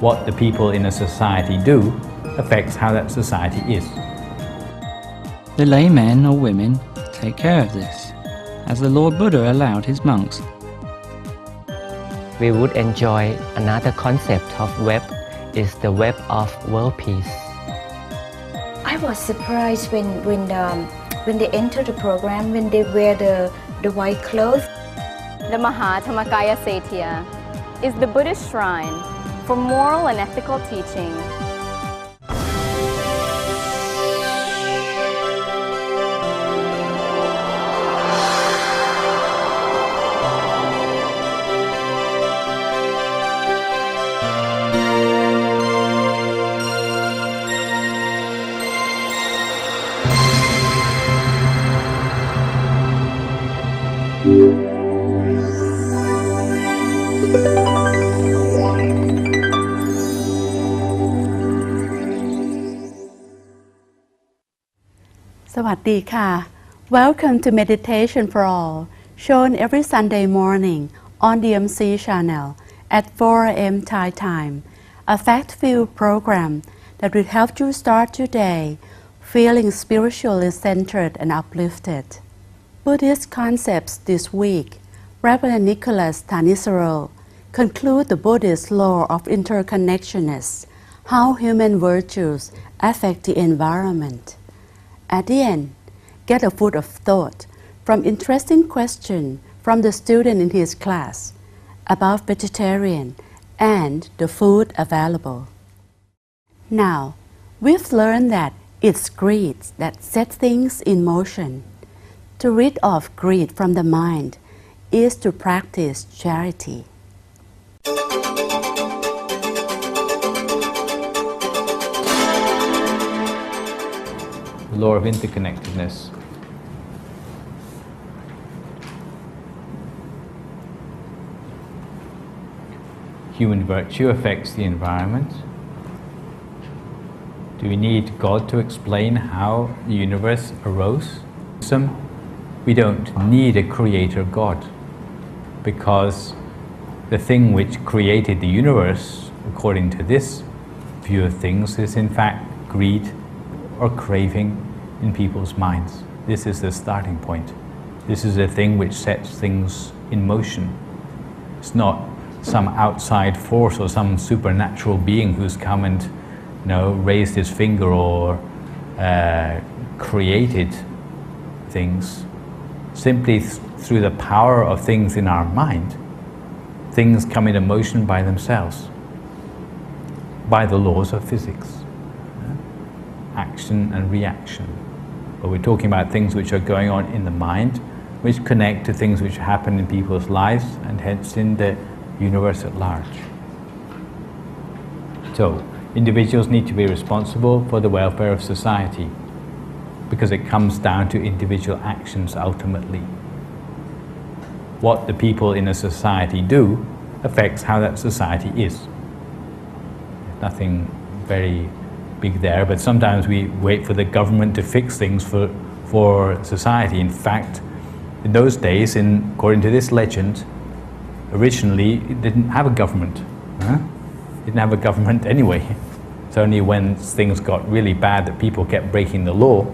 What the people in a society do affects how that society is. The laymen or women take care of this, as the Lord Buddha allowed his monks. We would enjoy another concept of web is the web of world peace. I was surprised when they enter the program, when they wear the white clothes. The Mahathammakaya Saitya is the Buddhist shrine for moral and ethical teaching. Sawadika. Welcome to Meditation for All, shown every Sunday morning on the DMC channel at 4 a.m. Thai time, a fact-filled program that will help you start your day feeling spiritually centered and uplifted. Buddhist concepts this week, Reverend Nicholas Thanissaro conclude the Buddhist law of interconnectedness, how human virtues affect the environment. At the end, get a food of thought from interesting question from the student in his class about vegetarian and the food available. Now, we've learned that it's greed that sets things in motion. To rid off greed from the mind is to practice charity. The law of interconnectedness. Human virtue affects the environment. Do we need God to explain how the universe arose? We don't need a creator God, because the thing which created the universe, according to this view of things, is in fact greed or craving in people's minds. This is the starting point. This is a thing which sets things in motion. It's not some outside force or some supernatural being who's come and raised his finger or created things. Simply through the power of things in our mind, things come into motion by themselves, by the laws of physics. Action and reaction. But we're talking about things which are going on in the mind, which connect to things which happen in people's lives and hence in the universe at large. So, individuals need to be responsible for the welfare of society, because it comes down to individual actions ultimately. What the people in a society do affects how that society is. Nothing very big there, but sometimes we wait for the government to fix things for society. In fact, in those days, according to this legend, originally it didn't have a government. Didn't have a government anyway. It's only when things got really bad that people kept breaking the law,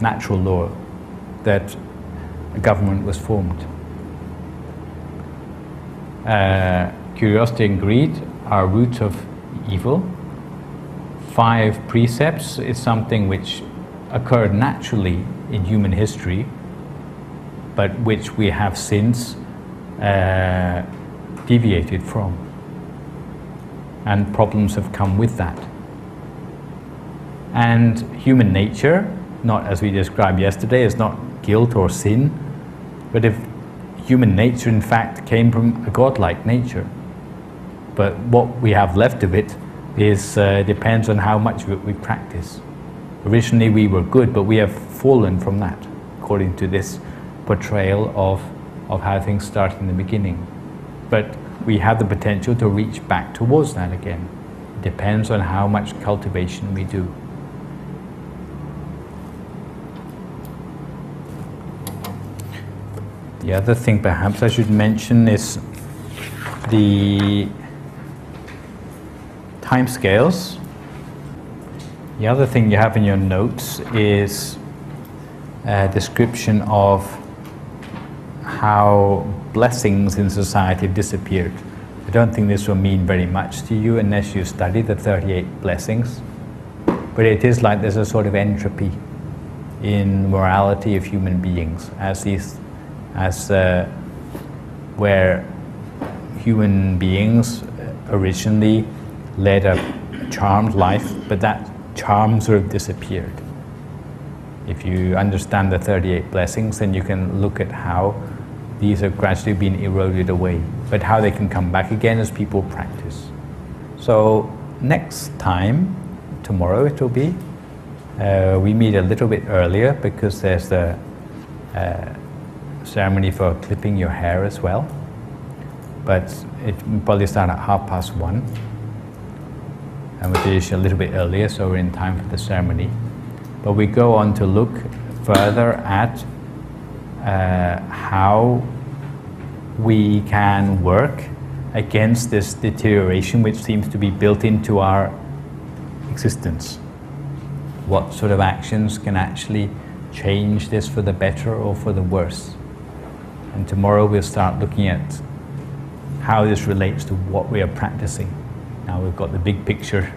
natural law, that a government was formed. Curiosity and greed are roots of evil. 5 precepts is something which occurred naturally in human history, but which we have since deviated from. And problems have come with that. And human nature, not as we described yesterday, is not guilt or sin, but if human nature in fact came from a godlike nature. But what we have left of it depends on how much of it we practice. Originally we were good, but we have fallen from that, according to this portrayal of how things started in the beginning. But we have the potential to reach back towards that again. It depends on how much cultivation we do. The other thing perhaps I should mention is the timescales. The other thing you have in your notes is a description of how blessings in society have disappeared. I don't think this will mean very much to you unless you study the 38 blessings. But it is like there's a sort of entropy in morality of human beings, where human beings originally led a charmed life, but that charm sort of disappeared. If you understand the 38 blessings, then you can look at how these have gradually been eroded away, but how they can come back again as people practice. So next time, tomorrow it will be, we meet a little bit earlier because there's the ceremony for clipping your hair as well. But it will probably start at 1:30. And we finish a little bit earlier, so we're in time for the ceremony. But we go on to look further at how we can work against this deterioration which seems to be built into our existence. What sort of actions can actually change this for the better or for the worse? And tomorrow we'll start looking at how this relates to what we are practicing. Now we've got the big picture,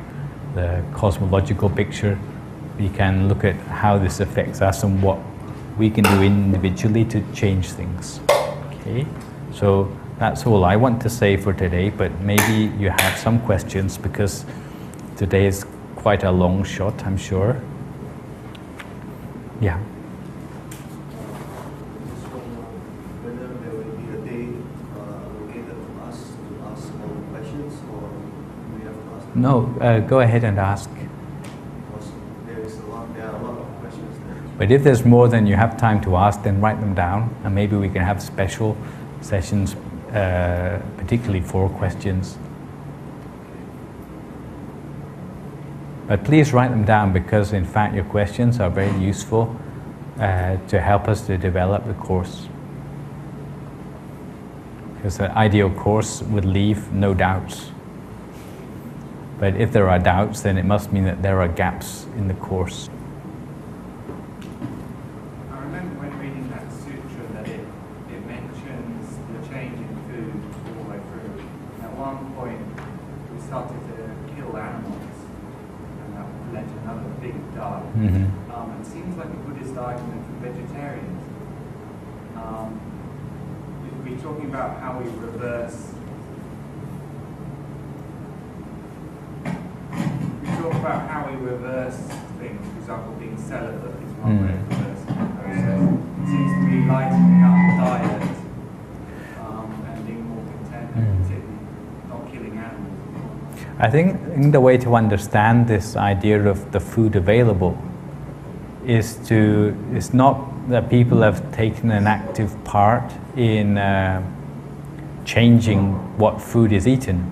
the cosmological picture. We can look at how this affects us and what we can do individually to change things. Okay, so that's all I want to say for today, but maybe you have some questions because today is quite a long shot, I'm sure. Yeah. Whether there will be a day allocated to us to ask all the questions, or we have to ask? No, go ahead and ask. Because there are a lot of questions there. But if there's more than you have time to ask, then write them down, and maybe we can have special sessions, particularly for questions. But please write them down because, in fact, your questions are very useful to help us to develop the course. Because the ideal course would leave no doubts. But if there are doubts, then it must mean that there are gaps in the course. I remember when reading that sutra that it mentions the change in food all the way through. And at one point, we started to kill animals, and that led to another big diet. Mm-hmm. It seems like a Buddhist argument for vegetarians. We're talking about how we reverse. We talk about how we reverse things. For example, being celibate is one way of reversing the process. It seems to be lightening up the diet and being more content, and particularly not killing animals. I think the way to understand this idea of the food available is not that people have taken an active part in changing what food is eaten.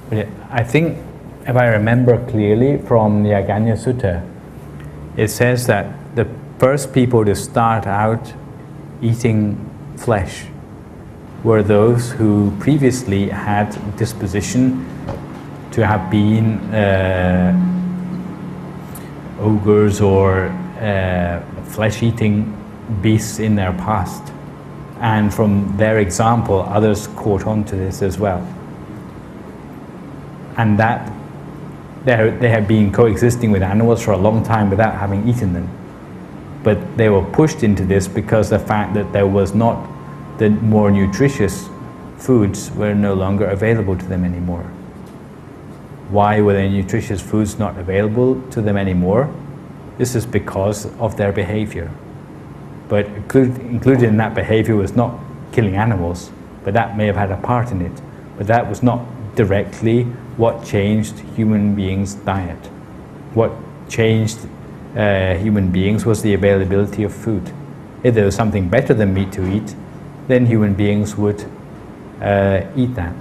But I think, if I remember clearly from the Aganya Sutta, it says that the first people to start out eating flesh were those who previously had disposition to have been ogres or flesh-eating beasts in their past. And from their example, others caught on to this as well. And that they had been coexisting with animals for a long time without having eaten them. But they were pushed into this because the fact that there was not the more nutritious foods were no longer available to them anymore. Why were the nutritious foods not available to them anymore? This is because of their behavior. But included in that behavior was not killing animals, but that may have had a part in it. But that was not directly what changed human beings' diet. What changed human beings was the availability of food. If there was something better than meat to eat, then human beings would eat that.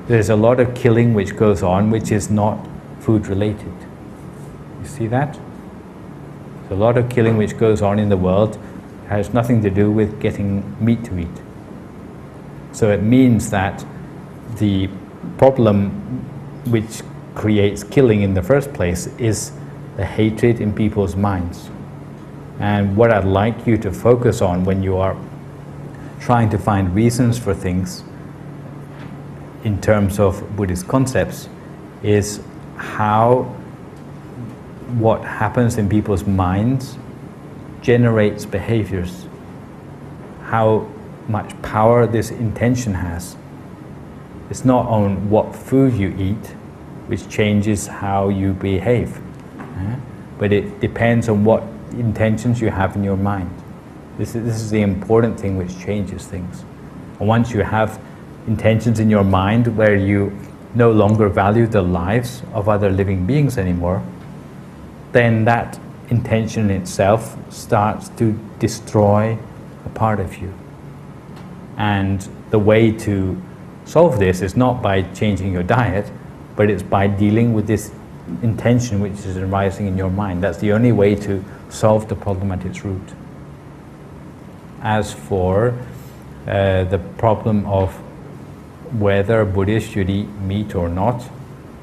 There's a lot of killing which goes on which is not food related. You see that? There's a lot of killing which goes on in the world has nothing to do with getting meat to eat. So it means that the problem which creates killing in the first place is the hatred in people's minds. And what I'd like you to focus on when you are trying to find reasons for things in terms of Buddhist concepts is how what happens in people's minds generates behaviors, how much power this intention has. It's not on what food you eat which changes how you behave, but it depends on what intentions you have in your mind. This is the important thing which changes things. And once you have intentions in your mind where you no longer value the lives of other living beings anymore, then that intention itself starts to destroy a part of you. And the way to solve this is not by changing your diet, but it's by dealing with this intention which is arising in your mind. That's the only way to solve the problem at its root. As for the problem of whether Buddhists should eat meat or not,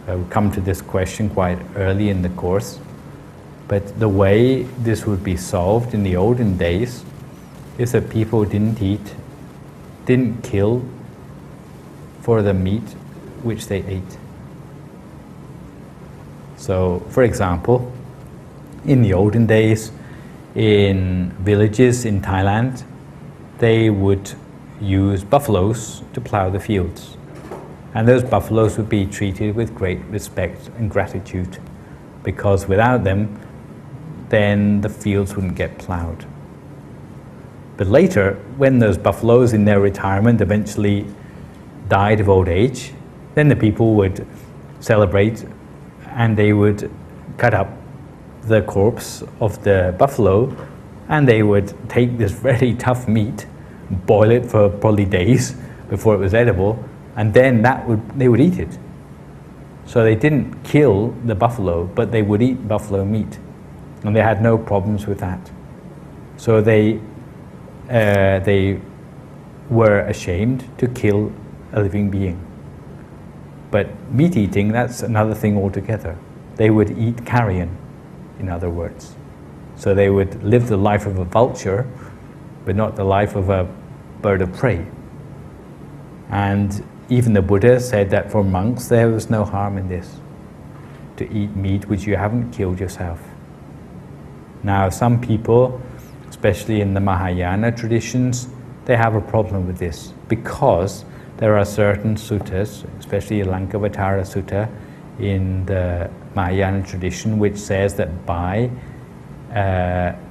we come to this question quite early in the course. But the way this would be solved in the olden days is that people didn't kill for the meat which they ate. So, for example, in the olden days, in villages in Thailand, they would use buffaloes to plow the fields. And those buffaloes would be treated with great respect and gratitude, because without them, then the fields wouldn't get plowed. But later, when those buffaloes in their retirement eventually died of old age, then the people would celebrate and they would cut up the corpse of the buffalo and they would take this very tough meat, boil it for probably days before it was edible, and then they would eat it. So they didn't kill the buffalo, but they would eat buffalo meat. And they had no problems with that. So they were ashamed to kill a living being. But meat eating, that's another thing altogether. They would eat carrion, in other words. So they would live the life of a vulture, but not the life of a bird of prey. And even the Buddha said that for monks there was no harm in this, to eat meat which you haven't killed yourself. Now, some people, especially in the Mahayana traditions, they have a problem with this because there are certain suttas, especially Lankavatara Sutta in the Mahayana tradition, which says that by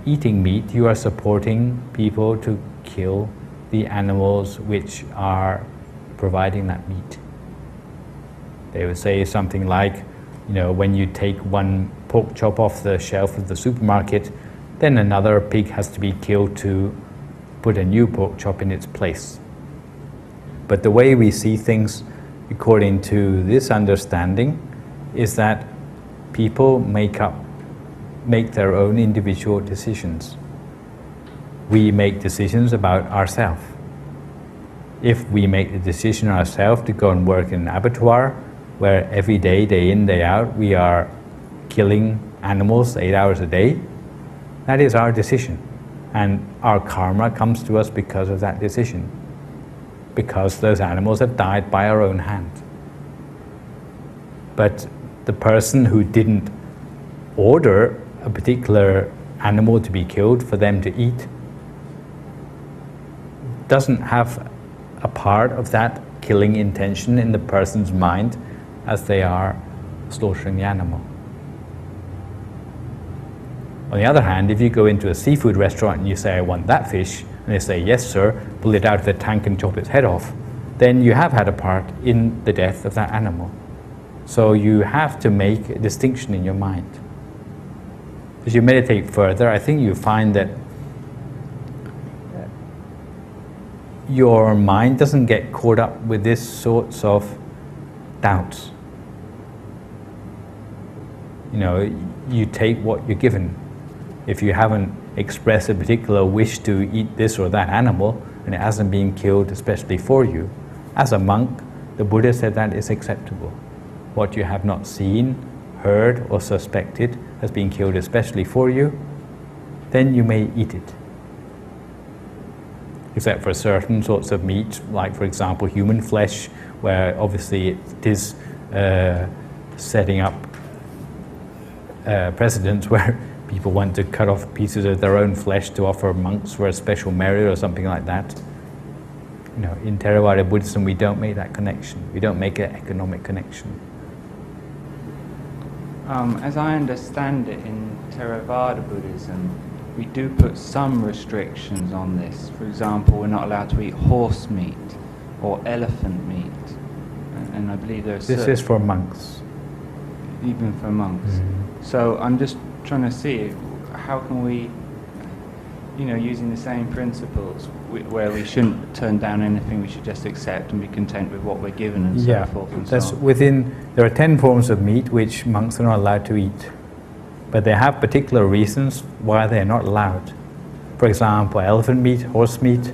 eating meat, you are supporting people to kill the animals which are providing that meat. They would say something like, when you take one pork chop off the shelf of the supermarket, then another pig has to be killed to put a new pork chop in its place. But the way we see things according to this understanding is that people make their own individual decisions. We make decisions about ourselves. If we make the decision ourselves to go and work in an abattoir, where every day, day in, day out, we are killing animals 8 hours a day, that is our decision. And our karma comes to us because of that decision, because those animals have died by our own hand. But the person who didn't order a particular animal to be killed for them to eat doesn't have a part of that killing intention in the person's mind as they are slaughtering the animal. On the other hand, if you go into a seafood restaurant and you say, I want that fish, and they say, yes sir, pull it out of the tank and chop its head off, then you have had a part in the death of that animal. So you have to make a distinction in your mind. As you meditate further, I think you find that your mind doesn't get caught up with this sorts of doubts. You take what you're given. If you haven't expressed a particular wish to eat this or that animal, and it hasn't been killed especially for you, as a monk, the Buddha said that is acceptable. What you have not seen, heard, or suspected has been killed especially for you, then you may eat it. Except for certain sorts of meat, like for example human flesh, where obviously it is setting up precedents where people want to cut off pieces of their own flesh to offer monks for a special merit or something like that. You know, in Theravada Buddhism we don't make that connection. We don't make an economic connection. As I understand it, in Theravada Buddhism, we do put some restrictions on this. For example, we're not allowed to eat horse meat or elephant meat. And I believe there's... This is for monks. Even for monks. Mm-hmm. So I'm just trying to see, how can we, you know, using the same principles, where we shouldn't turn down anything, we should just accept and be content with what we're given and so forth and that's so on. within, there are 10 forms of meat which monks are not allowed to eat. But they have particular reasons why they're not allowed. For example, elephant meat, horse meat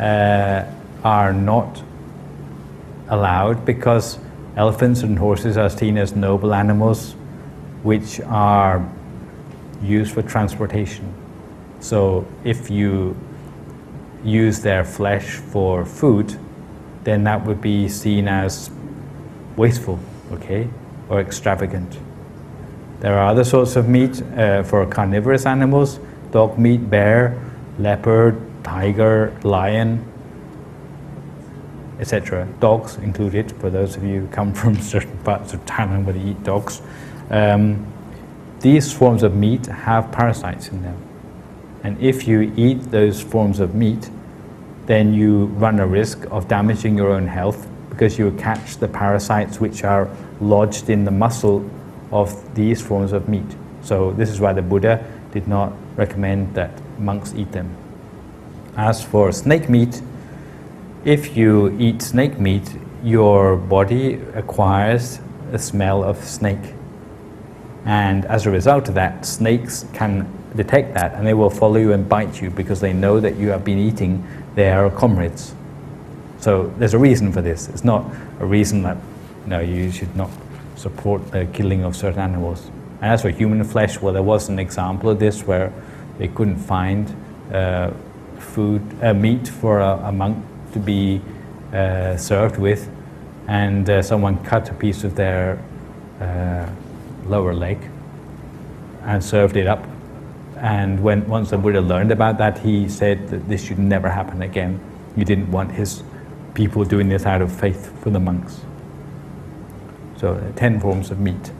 are not allowed because elephants and horses are seen as noble animals which are used for transportation. So if you use their flesh for food, then that would be seen as wasteful, okay, or extravagant. There are other sorts of meat for carnivorous animals: dog meat, bear, leopard, tiger, lion, etc. Dogs included, for those of you who come from certain parts of Thailand where they eat dogs. These forms of meat have parasites in them. And if you eat those forms of meat, then you run a risk of damaging your own health because you catch the parasites which are lodged in the muscle of these forms of meat. So this is why the Buddha did not recommend that monks eat them. As for snake meat, if you eat snake meat, your body acquires a smell of snake. And as a result of that, snakes can detect that and they will follow you and bite you because they know that you have been eating their comrades. So there's a reason for this. It's not a reason that you should not support the killing of certain animals. And as for human flesh, well, there was an example of this where they couldn't find meat for a monk to be served with, and someone cut a piece of their lower leg and served it up. And once the Buddha learned about that, he said that this should never happen again. He didn't want his people doing this out of faith for the monks. So 10 forms of meat.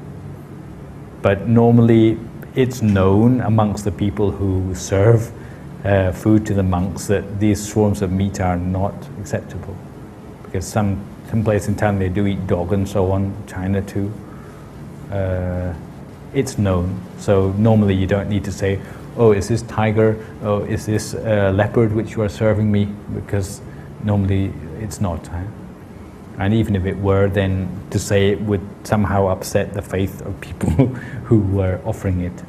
But normally it's known amongst the people who serve food to the monks that these forms of meat are not acceptable. Because some place in town they do eat dog and so on, China too. It's known. So normally you don't need to say, oh, is this tiger? Oh, is this leopard which you are serving me? Because normally it's not. Huh? And even if it were, then to say it would somehow upset the faith of people who were offering it.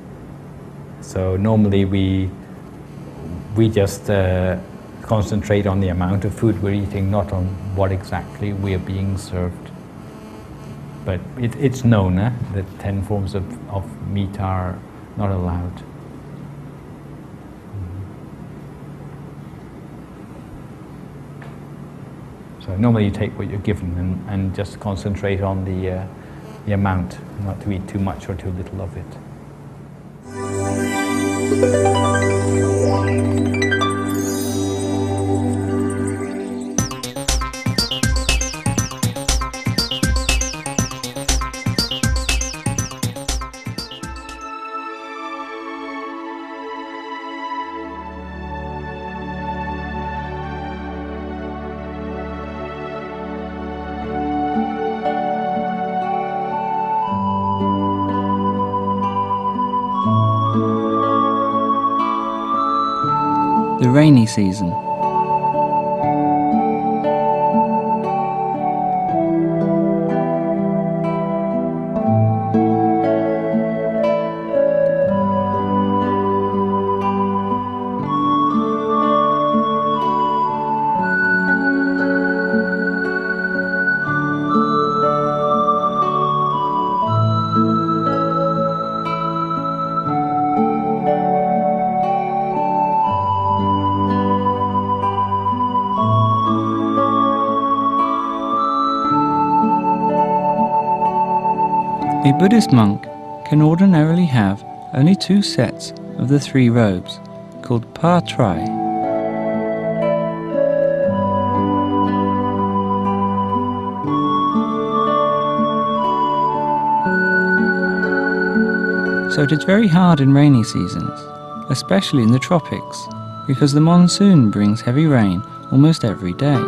So normally we just concentrate on the amount of food we're eating, not on what exactly we are being served. But it's known that 10 forms of meat are not allowed. So normally you take what you're given and just concentrate on the amount, not to eat too much or too little of it. The rainy season. Buddhist monk can ordinarily have only 2 sets of the 3 robes, called patrai. So it is very hard in rainy seasons, especially in the tropics, because the monsoon brings heavy rain almost every day.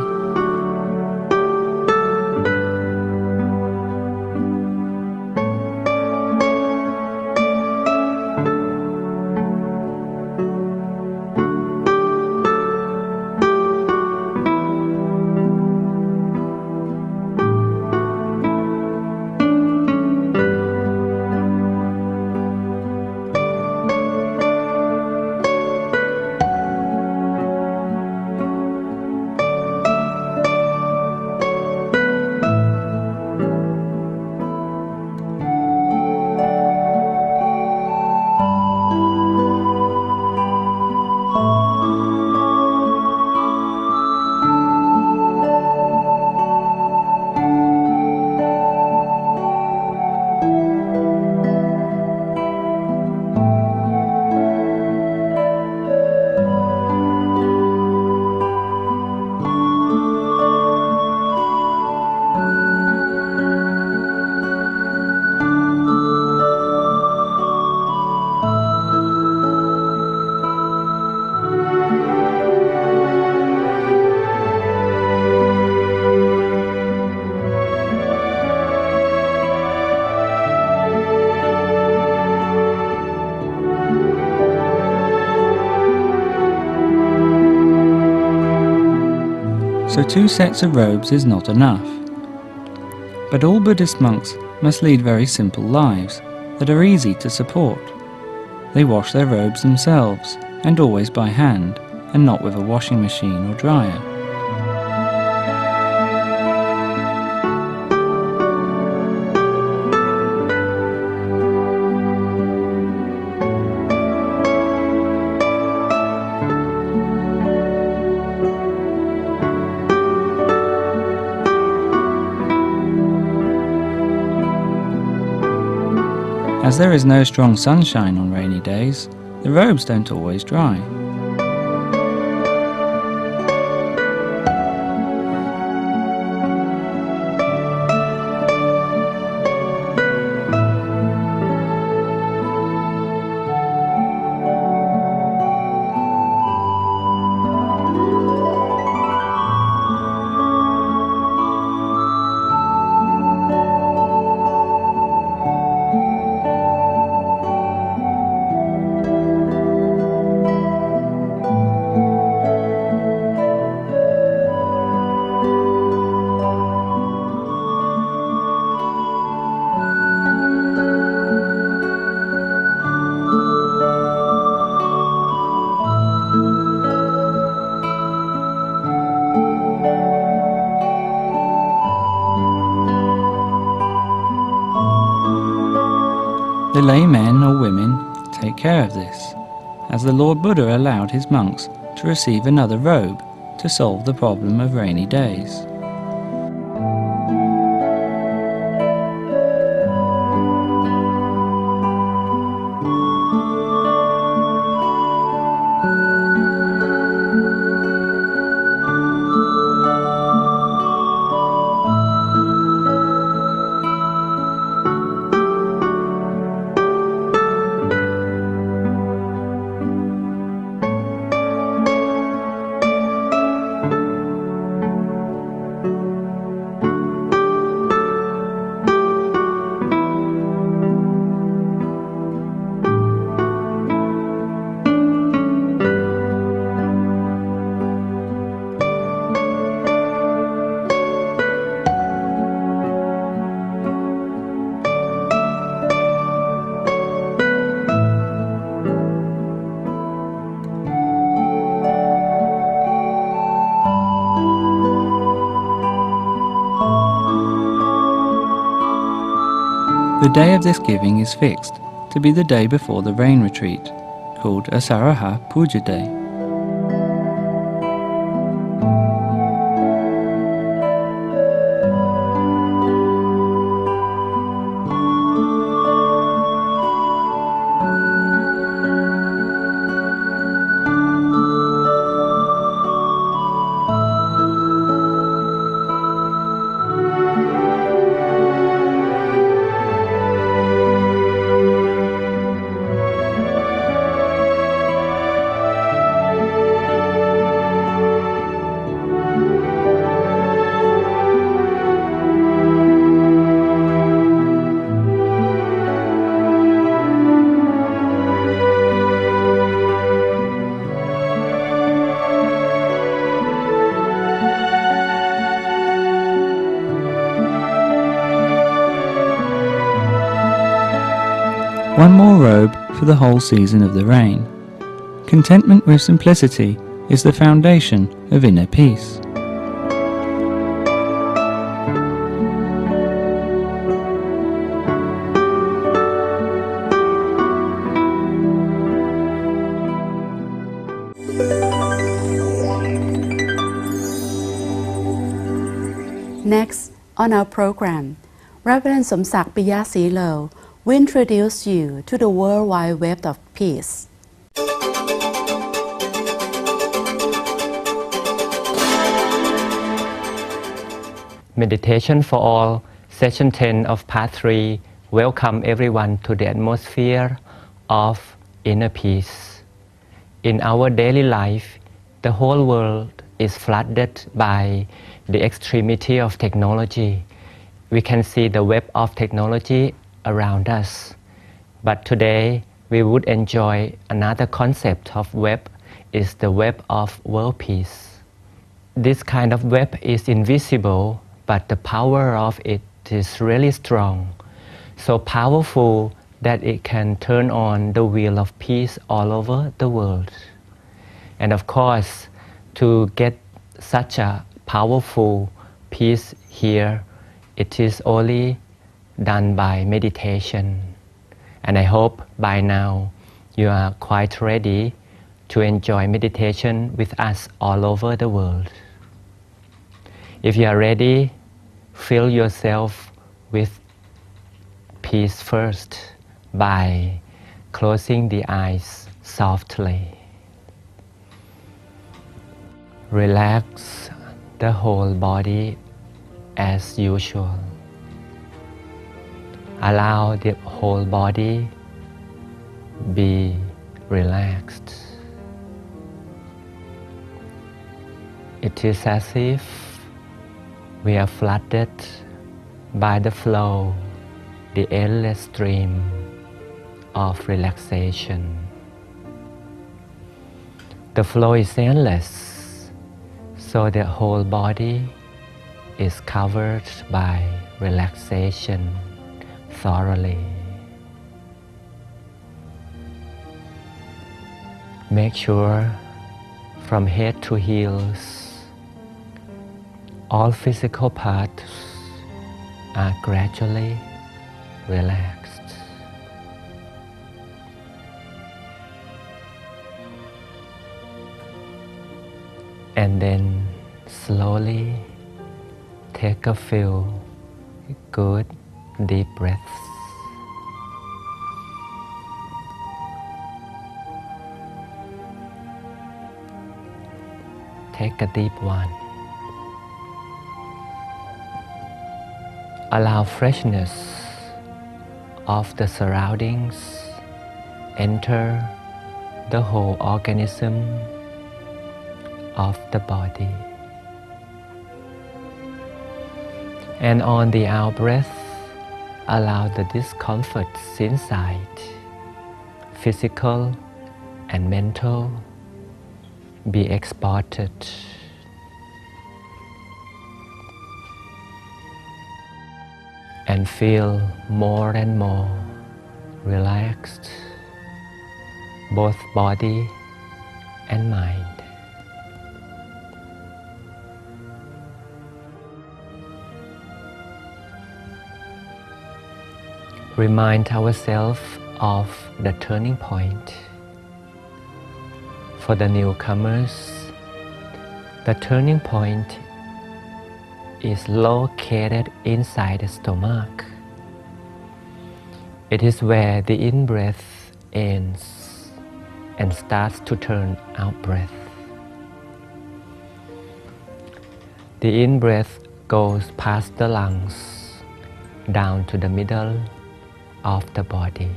So 2 sets of robes is not enough. But all Buddhist monks must lead very simple lives that are easy to support. They wash their robes themselves, and always by hand, and not with a washing machine or dryer. As there is no strong sunshine on rainy days, the robes don't always dry. The lay men or women take care of this, as the Lord Buddha allowed his monks to receive another robe to solve the problem of rainy days. The day of this giving is fixed to be the day before the rain retreat, called Asaraha Puja Day. one more robe for the whole season of the rain. Contentment with simplicity is the foundation of inner peace. Next on our program, Reverend Somsak Piyasilo will introduce you to the World Wide Web of Peace. Meditation for All, Session 10 of Part 3. Welcome everyone to the atmosphere of inner peace. In our daily life, the whole world is flooded by the extremity of technology. We can see the web of technology around us. But today, we would enjoy another concept of web, is the web of world peace. This kind of web is invisible, but the power of it is really strong. So powerful that it can turn on the wheel of peace all over the world. And of course, to get such a powerful peace here, it is only done by meditation. And I hope by now you are quite ready to enjoy meditation with us all over the world. If you are ready, fill yourself with peace first by closing the eyes softly. Relax the whole body as usual. Allow the whole body be relaxed. It is as if we are flooded by the flow, the endless stream of relaxation. The flow is endless, so the whole body is covered by relaxation thoroughly. Make sure from head to heels, all physical parts are gradually relaxed. And then slowly take a few good deep breaths. Take a deep one. Allow freshness of the surroundings enter the whole organism of the body. And on the out breath, allow the discomforts inside, physical and mental, be exported. And feel more and more relaxed, both body and mind. Remind ourselves of the turning point. For the newcomers, the turning point is located inside the stomach. It is where the in-breath ends and starts to turn out-breath. The in-breath goes past the lungs, down to the middle of the body.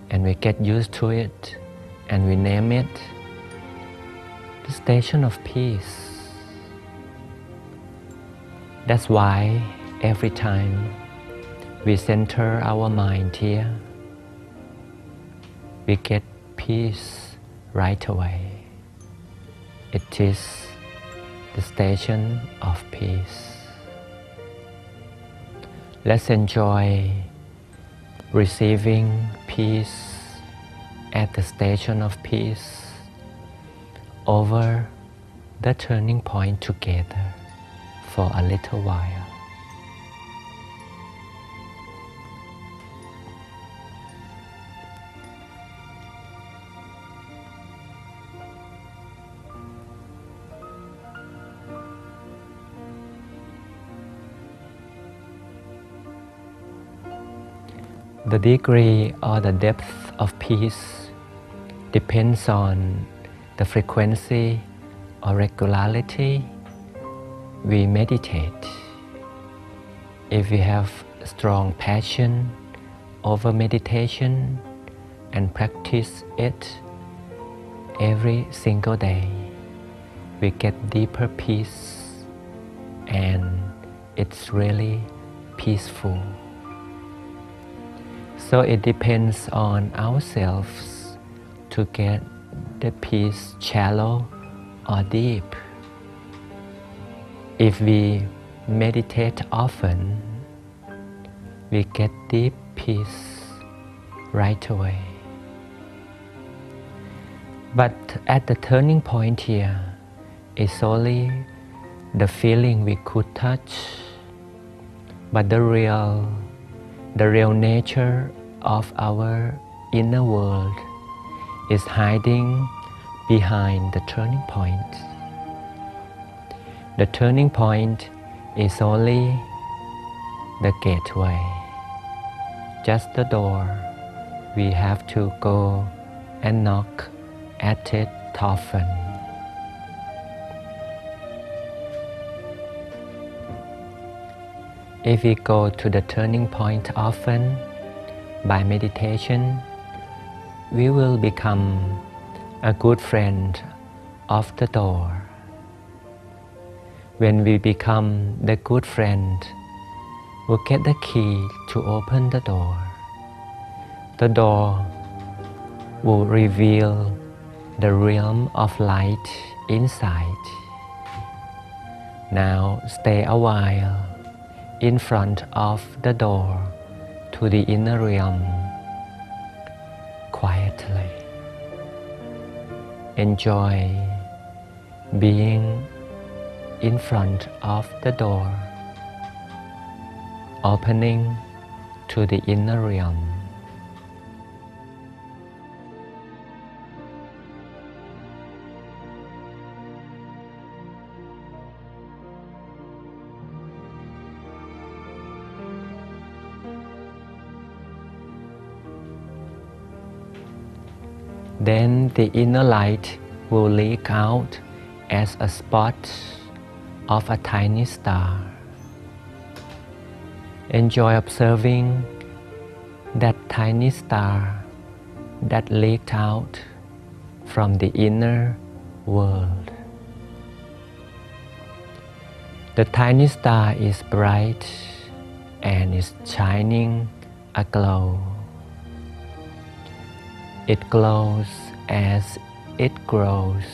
And we get used to it and we name it the station of peace. That's why every time we center our mind here, we get peace right away. It is the station of peace. Let's enjoy receiving peace at the station of peace over the turning point together for a little while. The degree or the depth of peace depends on the frequency or regularity we meditate. If we have strong passion over meditation and practice it every single day, we get deeper peace and it's really peaceful. So it depends on ourselves to get the peace shallow or deep. If we meditate often, we get deep peace right away. But at the turning point here, it's only the feeling we could touch, but the real nature of our inner world is hiding behind the turning point. The turning point is only the gateway, just the door. We have to go and knock at it often. If we go to the turning point often by meditation, we will become a good friend of the door. When we become the good friend, we'll get the key to open the door. The door will reveal the realm of light inside. Now stay a while in front of the door to the inner realm quietly. Enjoy being in front of the door, opening to the inner realm. Then the inner light will leak out as a spot of a tiny star. Enjoy observing that tiny star that leaked out from the inner world. The tiny star is bright and is shining aglow. It glows as it grows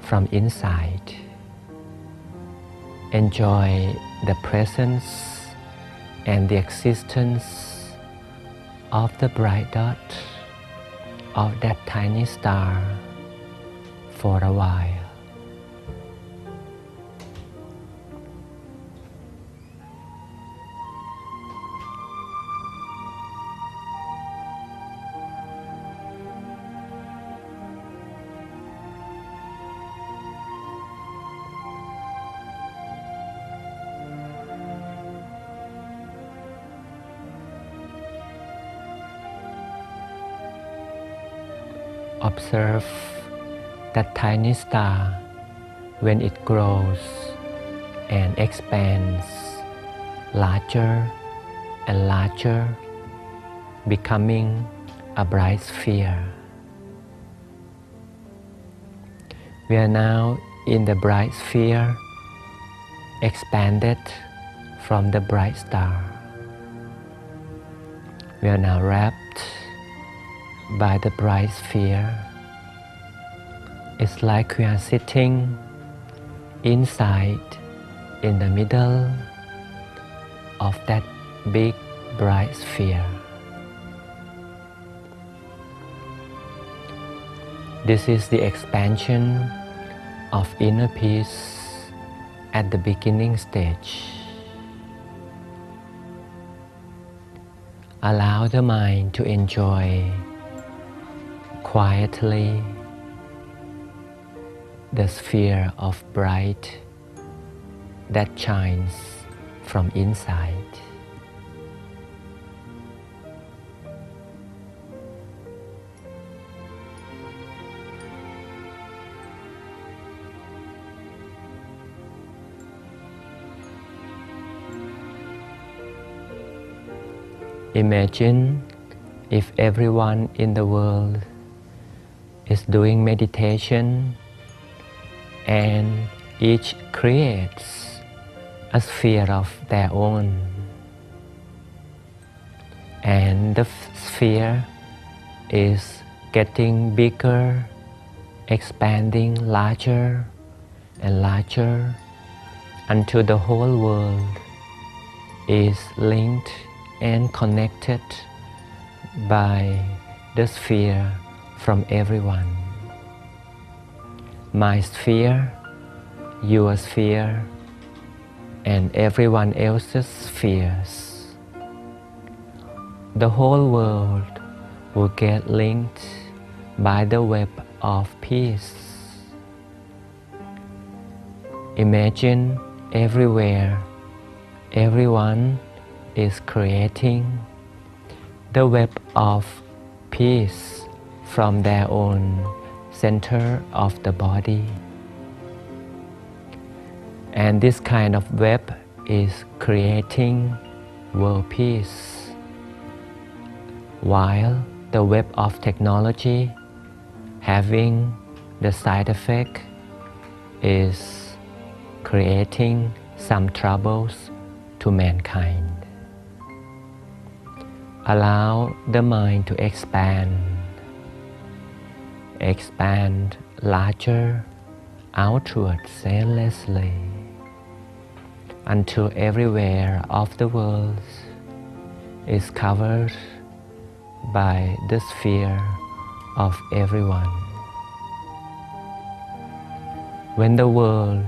from inside. Enjoy the presence and the existence of the bright dot of that tiny star for a while. Observe that tiny star when it grows and expands larger and larger, becoming a bright sphere. We are now in the bright sphere, expanded from the bright star. We are now wrapped by the bright sphere. It's like we are sitting inside in the middle of that big bright sphere. This is the expansion of inner peace at the beginning stage. Allow the mind to enjoy quietly the sphere of bright that shines from inside. Imagine if everyone in the world is doing meditation and each creates a sphere of their own. And the sphere is getting bigger, expanding larger and larger until the whole world is linked and connected by the sphere from everyone. My sphere, your sphere, and everyone else's spheres. The whole world will get linked by the web of peace. Imagine everywhere, everyone is creating the web of peace from their own center of the body. And this kind of web is creating world peace, while the web of technology having the side effect is creating some troubles to mankind. Allow the mind to expand larger outwards endlessly until everywhere of the world is covered by the sphere of everyone. When the world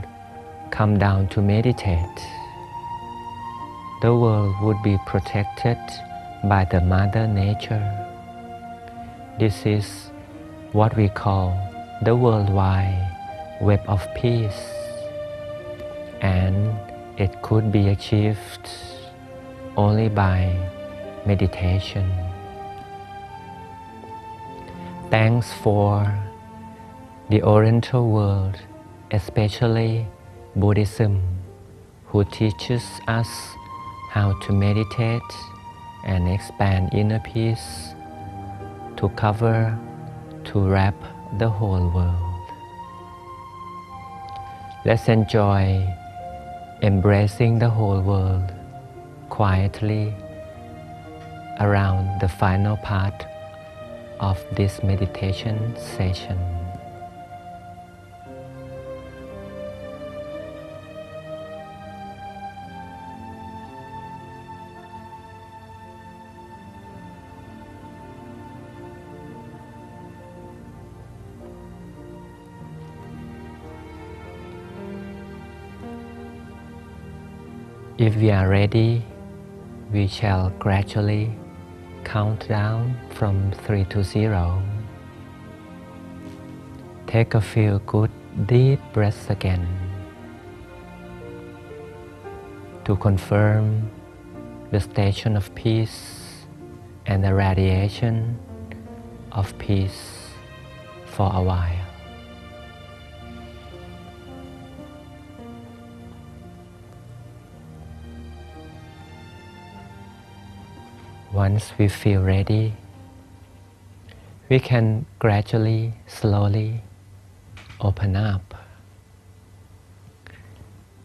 come down to meditate, the world would be protected by the Mother Nature. This is what we call the worldwide web of peace, and it could be achieved only by meditation. Thanks for the Oriental world, especially Buddhism, who teaches us how to meditate and expand inner peace to cover, to wrap the whole world. Let's enjoy embracing the whole world quietly around the final part of this meditation session. If we are ready, we shall gradually count down from 3 to 0. Take a few good deep breaths again to confirm the station of peace and the radiation of peace for a while. Once we feel ready, we can gradually, slowly open up.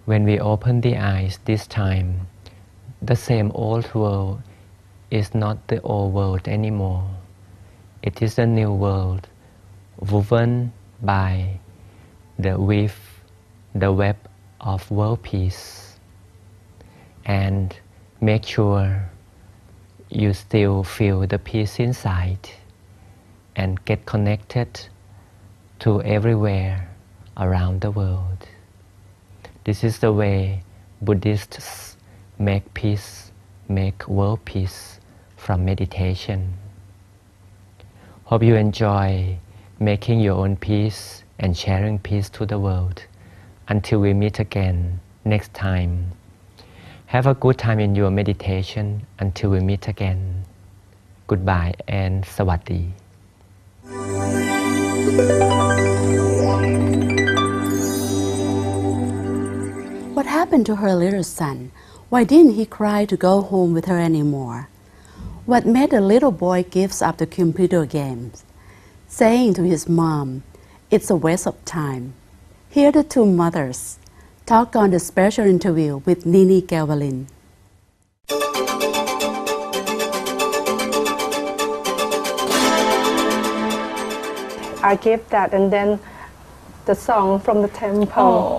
When we open the eyes this time, the same old world is not the old world anymore. It is a new world woven by the web of world peace. And make sure you still feel the peace inside and get connected to everywhere around the world. This is the way Buddhists make peace, make world peace from meditation. Hope you enjoy making your own peace and sharing peace to the world. Until we meet again next time. Have a good time in your meditation until we meet again. Goodbye and Sawasdee. What happened to her little son? Why didn't he cry to go home with her anymore? What made the little boy gives up the computer games, saying to his mom, "It's a waste of time." Here the two mothers talk on the special interview with Nini Galvalin. I give that, and then the song from the temple.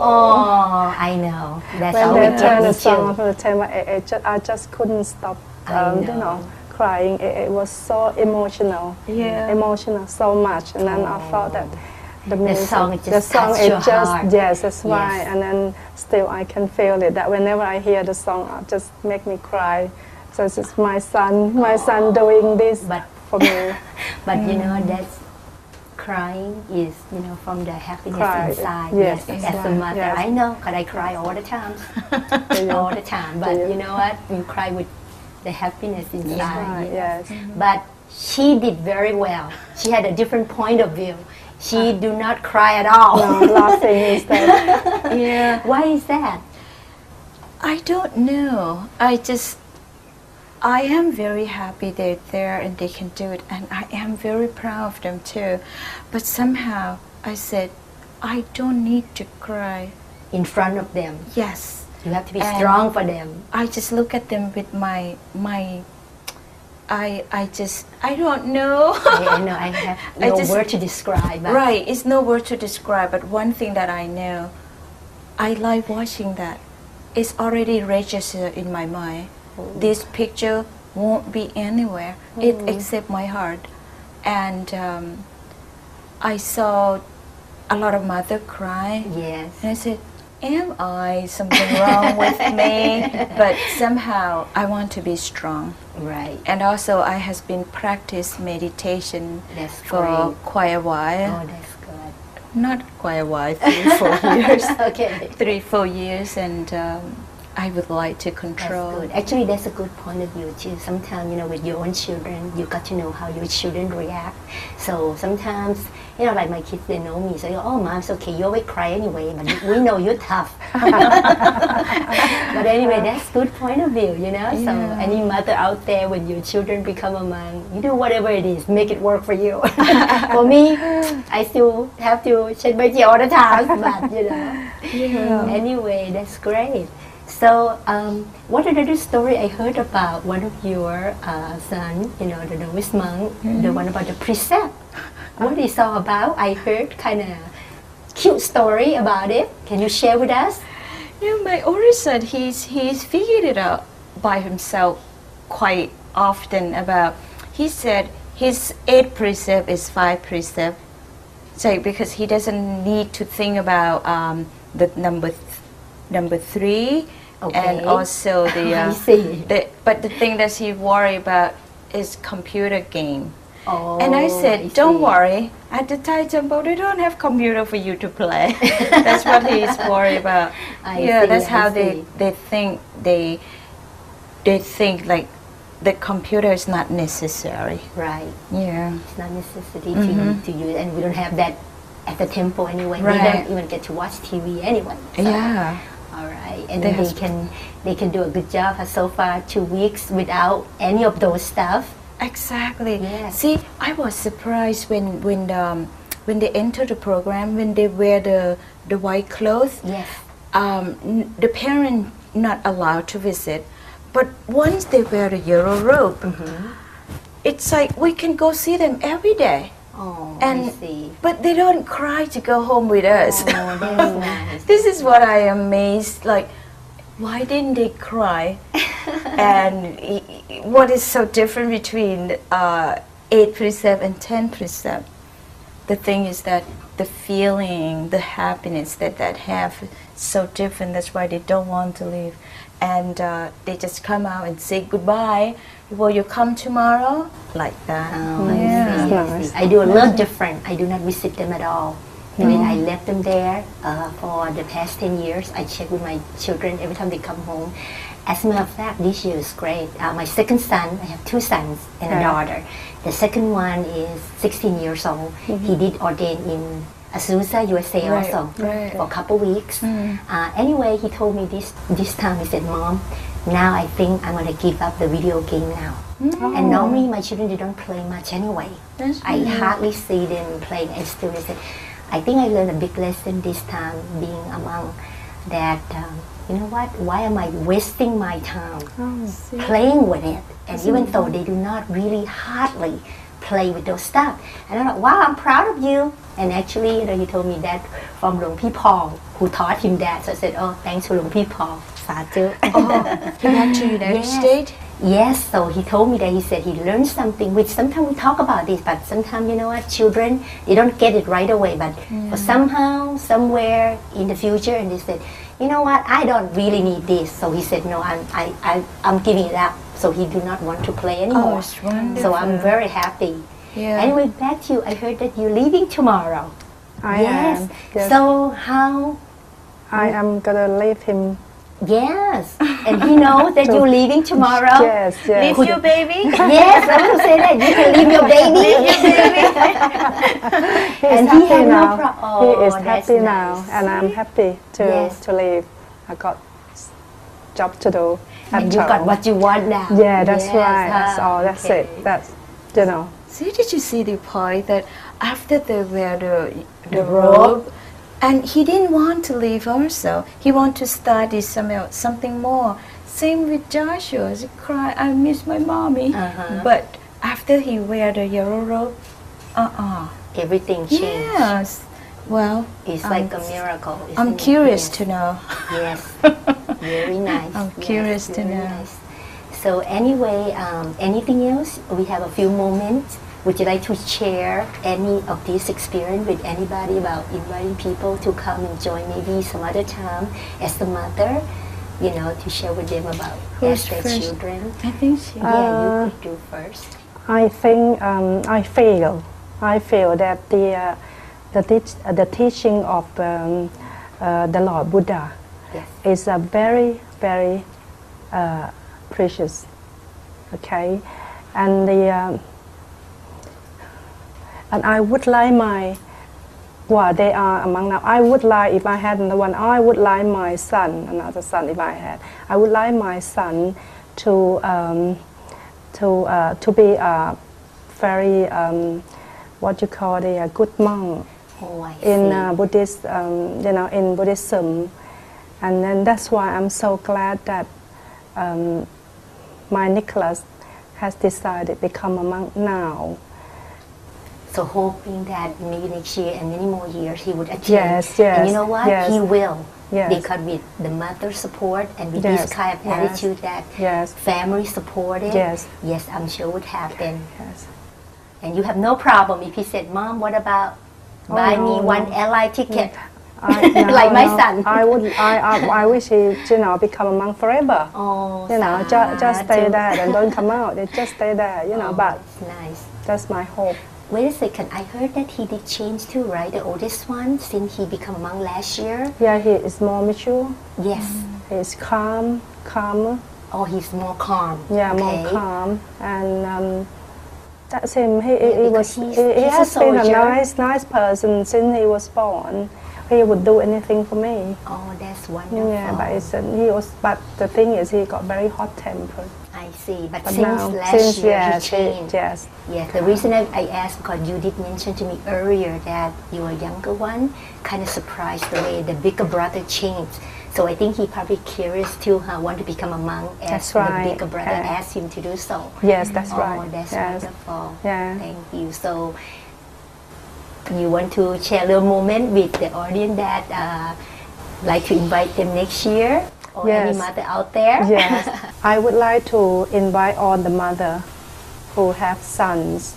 Oh, I know. That's when all they we turn the do song too. from the temple, I just couldn't stop. I You know. know, crying. It was so emotional. Yeah. Emotional so much, and then I thought that the music, song the just song, touched it your just heart. yes, that's why. Yes. And then still I can feel it. That whenever I hear the song, it just make me cry. So it's just my son doing this But- for me. But you know, that's crying is, you know, from the happiness Cry, inside. yes, As that's a right, mother, yes. I know, because I cry all the time. All the time. But you know what? You cry with the happiness inside. Right, you know. yes. But she did very well. She had a different point of view. She do not cry at all. No, laughing instead. Yeah. Why is that? I don't know. I am very happy they're there and they can do it, and I am very proud of them too. But somehow I said, I don't need to cry. In front of them. Yes. You have to be And strong for them. I just look at them with I don't know. I know, I have I no just- word to describe. But Right, it's no word to describe, but one thing that I know, I like watching that. It's already registered in my mind. This picture won't be anywhere, except my heart. And I saw a lot of mother cry. Yes. And I said, am I something wrong with me? But somehow I want to be strong. Right. And also I has been practice meditation That's for great. quite a while. Oh, that's good. Not quite a while, 3-4 years. Okay. 3-4 years, and I would like to That's control. good. Actually, that's a good point of view too. Sometimes, you know, with your own children, you got to know how your children react. So sometimes, you know, like my kids, they know me. So, oh, Mom, it's okay. You always cry anyway, but we know you're tough. But anyway, that's good point of view, you know. So any mother out there, when your children become a mom, you do whatever it is, make it work for you. For me, I still have to shed my tears all the time, but you know. Anyway, that's great. So, what another story I heard about one of your son, you know, the Taoist monk, the one about the precept. What is all about? I heard kind of cute story about it. Can you share with us? Yeah, my older son, he's figured it out by himself quite often. He said his 8 precept is 5 precept. So because he doesn't need to think about the number 3. Okay. And also I see. But the thing that he worry about is computer game. Oh, And I said, I don't see. worry. At the Thai temple, they don't have computer for you to play. That's what he's worried about. I Yeah, see, that's I how see. they think they think like the computer is not necessary. Right. Yeah. It's not necessity to use, and we don't have that at the temple anyway. We Right. don't even get to watch TV anyway. So. Yeah. All right, and They then have- they can do a good job. So far, 2 weeks without any of those stuff. Exactly. Yes. See, I was surprised when they enter the program, when they wear the white clothes. Yes. The parent not allowed to visit, but once they wear the yellow robe, it's like we can go see them every day. Oh, And I see. but they don't cry to go home with us. Oh, that's nice. This is what I am amazed. Like, why didn't they cry? And what is so different between 8 precept and 10 precept? the thing is that the feeling, the happiness that have so different. That's why they don't want to leave, and they just come out and say goodbye. Will you come tomorrow? Like that. Oh, Yeah. I see. I do a little different. I do not visit them at all. When I left them there for the past 10 years, I check with my children every time they come home. As a matter of fact, this year is great. My second son, I have two sons and a daughter. The second one is 16 years old. He did ordain in Azusa, USA also for a couple weeks. Anyway, he told me this time, he said, Mom, now I think I'm going to give up the video game now. And normally my children, they don't play much anyway. I hardly see them playing. And still they said, I think I learned a big lesson this time being among that, you know what, why am I wasting my time playing with it? And even though they do not really hardly play with those stuff. And I'm like, wow, I'm proud of you. And actually, you know, he told me that from Luang Pi Pong, who taught him that. So I said, oh, thanks to Luang Pi Pong. He went to United States? Yes, so he told me that he said he learned something, which sometimes we talk about this, but sometimes, you know what, children, they don't get it right away, but for somehow, somewhere in the future, and they said, you know what, I don't really need this. So he said, no, I'm giving it up. So he do not want to play anymore. Oh, it's wonderful. So I'm very happy. Yeah. Anyway, back to you. I heard that you're leaving tomorrow. I am. Yes. So how? I am gonna leave him. Yes. And he knows that you're leaving tomorrow. Yes, yes. Leave your baby? Yes, I will say that. You can leave your baby. And he happy has no now. problem. He is happy now, nice. and I'm happy to leave. I got job to do. And you got what you want now. Yeah, that's Yes, right. That's all. That's okay. it. That's, you know. See, did you see the point that after they wear the robe, and he didn't want to leave also. He wanted to study something more. Same with Joshua. He cried, I miss my mommy. But after he wear the yellow robe, Everything changed. Yes. Well, It's like a miracle. I'm isn't it? curious Yes. to know. Yes. Very nice. I'm curious to very know. nice. So anyway, anything else? We have a few moments. Would you like to share any of this experience with anybody about inviting people to come and join maybe some other time as a mother, you know, to share with them about Who's their first? children? I think she. Yeah, you could do first. I think I feel that the teaching of the Lord Buddha is a very, very precious. Okay, and and I would like they are among now. I would like, if I had another one, I would like my son, another son, if I had. I would like my son to be a very what you call a good monk in Buddhist, you know, in Buddhism, and then that's why I'm so glad that my Nicholas has decided to become a monk now. So hoping that maybe next year and many more years he would attend. Yes, yes. And you know what? Yes. He will. Yes. Because with the mother's support and with Yes, this kind of yes, attitude that yes, family supported, yes, yes, I'm sure would happen. yes. And you have no problem if he said, Mom, what about buy me one LI ticket? Like my son. I wish he, you know, become a monk forever. Oh, you know, just stay there and don't come out. They just stay there, you know. But nice. That's my hope. Wait a second, I heard that he did change too, right? The oldest one, since he became a monk last year. Yeah, he is more mature. Yes. He's calmer. Oh, he's more calm. Yeah, okay. more calm. And that's him. He because he he's has a been a soldier. nice person since he was born. He would do anything for me. Oh, that's wonderful. Yeah, but the thing is, he got very hot tempered. I see, but But since now- last since, year yes, he changed. yes. Yes, the reason I asked because you did mention to me earlier that your younger one kind of surprised the way the bigger brother changed. So I think he probably curious too, want to become a monk as That's the right, bigger brother yeah. asked him to do so. Yes, that's oh, right. Oh, that's Yes. wonderful. Yeah. Thank you. So you want to share a little moment with the audience that like to invite them next year? Or any Yes. mother out there? Yes, I would like to invite all the mother who have sons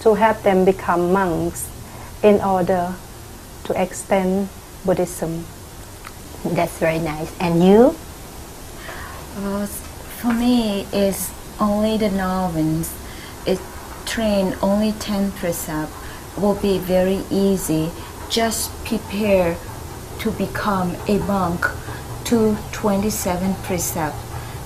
to have them become monks in order to extend Buddhism. That's very nice. And you? For me, it's only the novice. It train only 10 precepts will be very easy. Just prepare to become a monk to 27 precepts.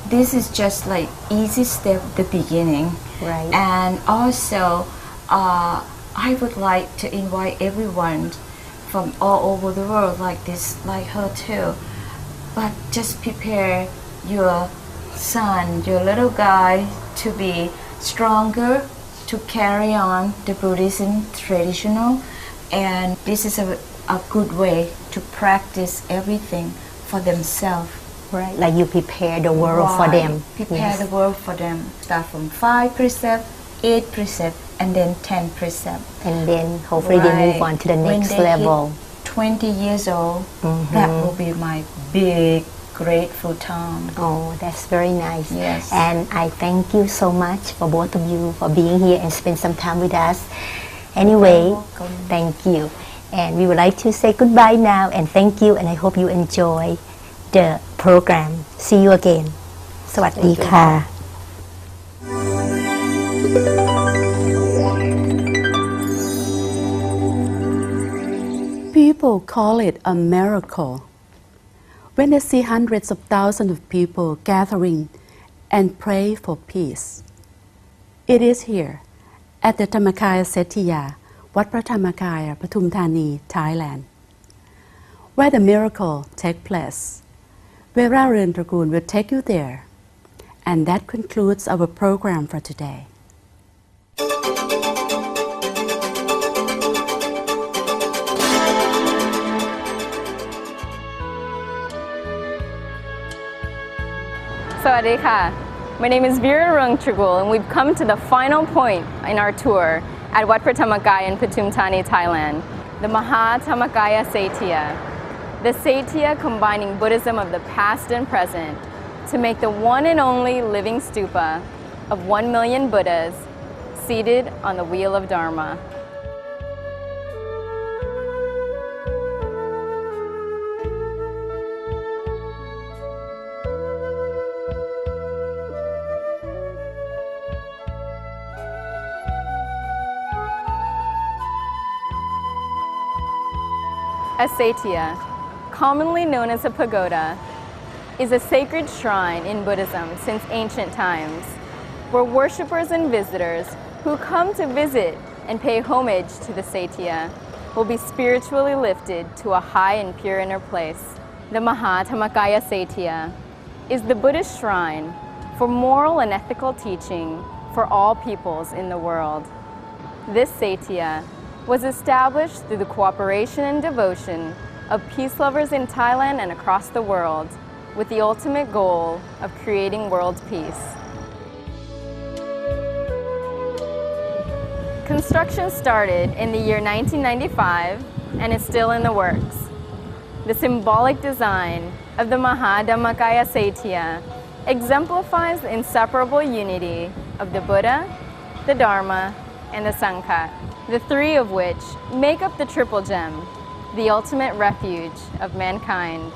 This is just like easy step at the beginning. Right. And also, I would like to invite everyone from all over the world like this, like her too. But just prepare your son, your little guy, to be stronger, to carry on the Buddhism traditional. And this is a good way to practice everything for themselves. Right, like you prepare the world for them. Prepare the world for them. Start from 5 precepts, 8 precepts, and then 10 precepts. And then hopefully they move on to the next when they level. Hit 20 years old, that will be my big, grateful time. Oh, that's very nice. Yes. And I thank you so much for both of you for being here and spend some time with us. Anyway, thank you. And we would like to say goodbye now and thank you, and I hope you enjoy the program. See you again. สวัสดีค่ะ People call it a miracle when they see hundreds of thousands of people gathering and pray for peace. It is here at the Dhammakaya Setiya, วัดพระธรรมกาย ปทุมธานี Thailand, where the miracle takes place. Vera Rundrakul will take you there. And that concludes our program for today. Sawadee ka. My name is Vera Rungtragul, and we've come to the final point in our tour at Wat Phra Dhammakaya in Pathum Thani, Thailand, the Maha Dhammakaya Saitya. The Saitya combining Buddhism of the past and present to make the one and only living stupa of 1 million Buddhas seated on the wheel of Dharma. A Saitya, commonly known as a pagoda, is a sacred shrine in Buddhism since ancient times, where worshippers and visitors who come to visit and pay homage to the Saitya will be spiritually lifted to a high and pure inner place. The Maha Dhammakaya Saitya is the Buddhist shrine for moral and ethical teaching for all peoples in the world. This Saitya was established through the cooperation and devotion of peace lovers in Thailand and across the world, with the ultimate goal of creating world peace. Construction started in the year 1995 and is still in the works. The symbolic design of the Maha Dhammakaya Saitya exemplifies the inseparable unity of the Buddha, the Dharma, and the Sangha, the three of which make up the triple gem, the ultimate refuge of mankind.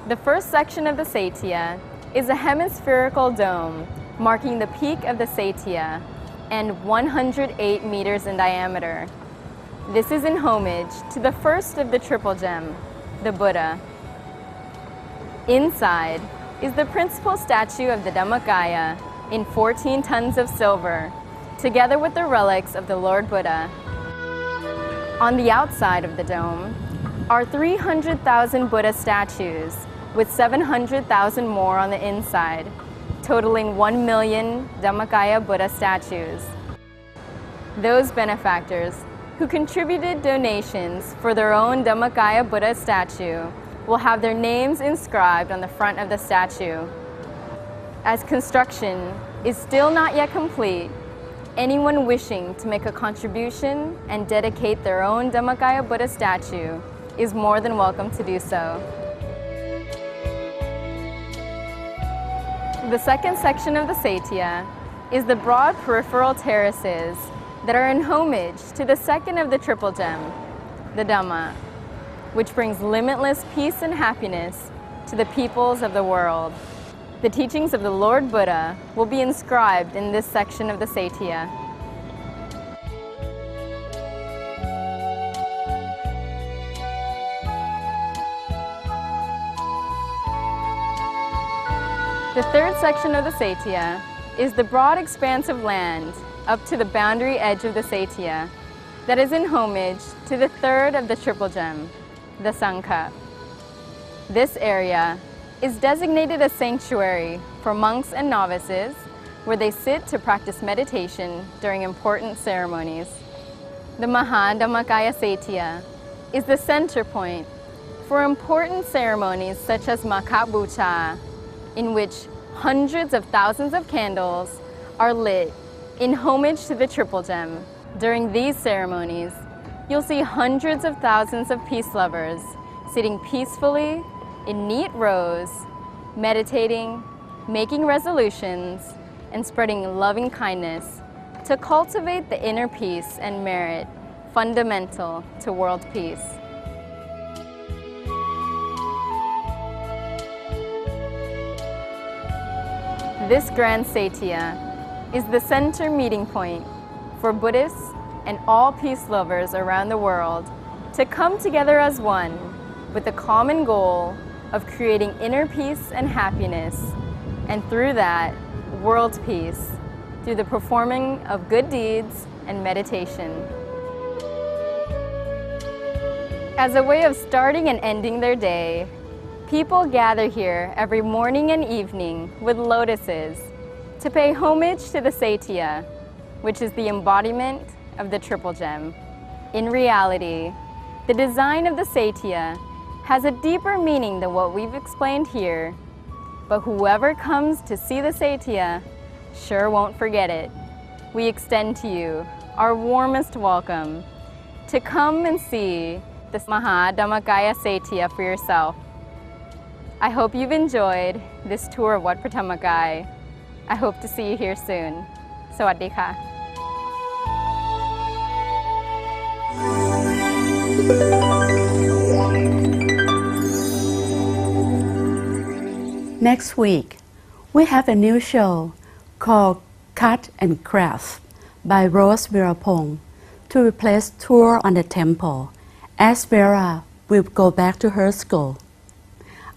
The first section of the Saitya is a hemispherical dome marking the peak of the Saitya and 108 meters in diameter. This is in homage to the first of the triple gem, the Buddha. Inside is the principal statue of the Dhammakaya in 14 tons of silver, together with the relics of the Lord Buddha. On the outside of the dome are 300,000 Buddha statues, with 700,000 more on the inside, totaling 1 million Dhammakaya Buddha statues. Those benefactors who contributed donations for their own Dhammakaya Buddha statue will have their names inscribed on the front of the statue. As construction is still not yet complete, anyone wishing to make a contribution and dedicate their own Dhammakaya Buddha statue is more than welcome to do so. The second section of the Saitya is the broad peripheral terraces that are in homage to the second of the triple gem, the Dhamma, which brings limitless peace and happiness to the peoples of the world. The teachings of the Lord Buddha will be inscribed in this section of the Satya. The third section of the Satya is the broad expanse of land up to the boundary edge of the Satya that is in homage to the third of the triple gem, the Sangha. This area is designated a sanctuary for monks and novices where they sit to practice meditation during important ceremonies. The Maha Dhammakaya Satya is the center point for important ceremonies such as Makha Bucha, in which hundreds of thousands of candles are lit in homage to the triple gem. During these ceremonies, you'll see hundreds of thousands of peace lovers sitting peacefully in neat rows, meditating, making resolutions, and spreading loving kindness to cultivate the inner peace and merit fundamental to world peace. This Grand Satya is the center meeting point for Buddhists and all peace lovers around the world to come together as one with the common goal of creating inner peace and happiness, and through that, world peace, through the performing of good deeds and meditation. As a way of starting and ending their day, people gather here every morning and evening with lotuses to pay homage to the Satya, which is the embodiment of the triple gem. In reality, the design of the Satya has a deeper meaning than what we've explained here, but whoever comes to see the Satya sure won't forget it. We extend to you our warmest welcome to come and see the Maha Dhammakaya Satya for yourself. I hope you've enjoyed this tour of Wat Phra Thamakai. I hope to see you here soon. Sawadee ka. Next week, we have a new show called Cut and Craft by Rose Virapong to replace Tour on the Temple, as Vera will go back to her school.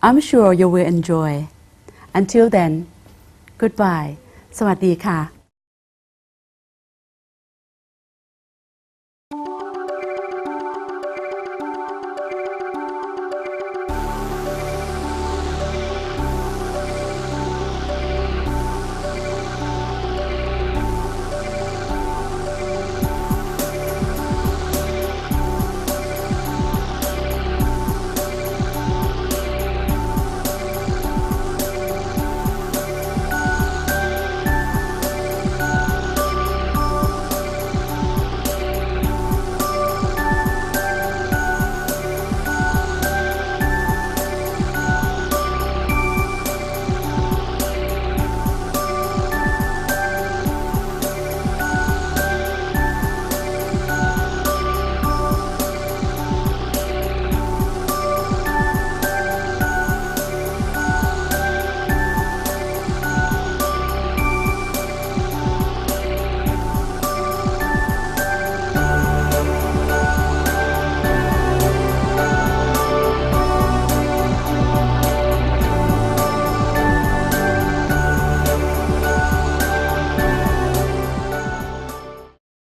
I'm sure you will enjoy. Until then, goodbye. สวัสดีค่ะ